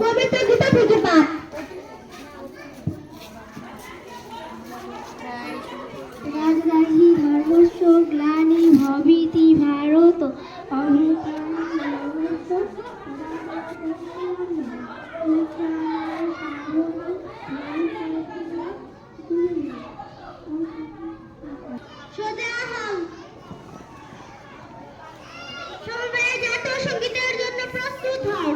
পবিত্র গীতা থেকে পাঠ। রাজরাহি ধর্মস্য গ্লানি ভবিতি ভারত জাতীয় সঙ্গীতের জন্য প্রস্তুত হও।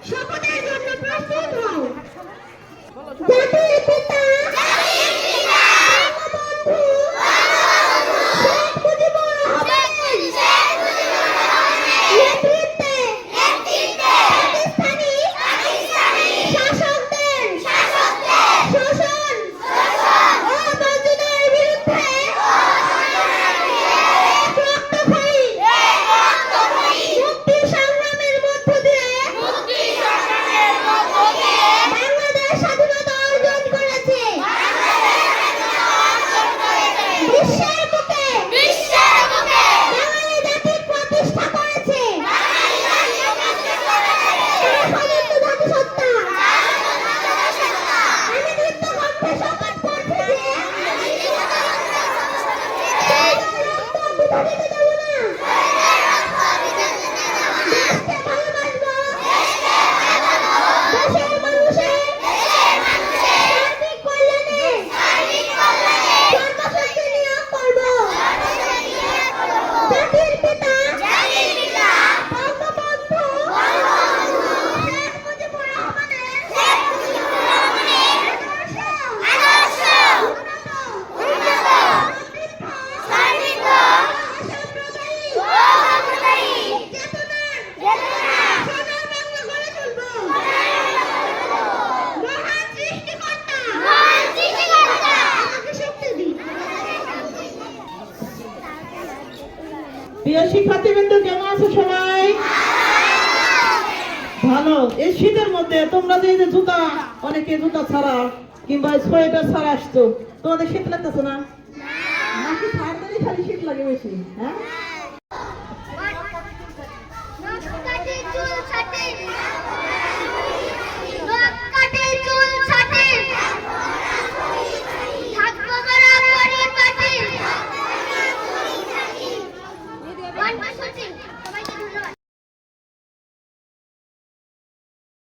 শপথের জন্য প্রস্তুত হও। জাতির পিতা বঙ্গবন্ধু শেখ মুজিবুর রহমানের নেতৃত্বে পাকিস্তানি শাসকদের শোষণ ও মর্যাদার বিরুদ্ধে রক্তক্ষয়ী মুক্তি সংগ্রামের মধ্য দিয়ে বাংলাদেশ স্বাধীনতা অর্জন করেছে। বিশ্বের বুকে বাঙালি জাতির প্রতিষ্ঠা করেছে। সাধারণত জাতিসত্তা আমি দীপ্ত কণ্ঠে শপথ করছি যে শহীদের রক্ত বৃথা যেতে দেব না। দেশকে ভালোবাসবো। দেশের মানুষের সার্বিক কল্যাণে সর্বশক্তি নিয়োগ করব। জাতির পিতা বঙ্গবন্ধু শেখ মুজিবুর রহমানের আদর্শ উন্নত সমৃদ্ধ অসাম্প্রদায়িক চেতনার সোনার বাংলা গড়ে তুলব। মহান সৃষ্টিকর্তা আমাকে শক্তি দিন। প্রিয় শিক্ষার্থীবৃন্দ, কেমন আছো সবাই? ভালো। এই শীতের মধ্যে তোমরা যে এই যে জুতা, অনেকে জুতা ছাড়া কিংবা সোয়েটার ছাড়া আসছো, তোমাদের শীত লাগতেছে না? নাকি ছাড় দিলে খালি শীত লাগে বেশি? হ্যাঁ,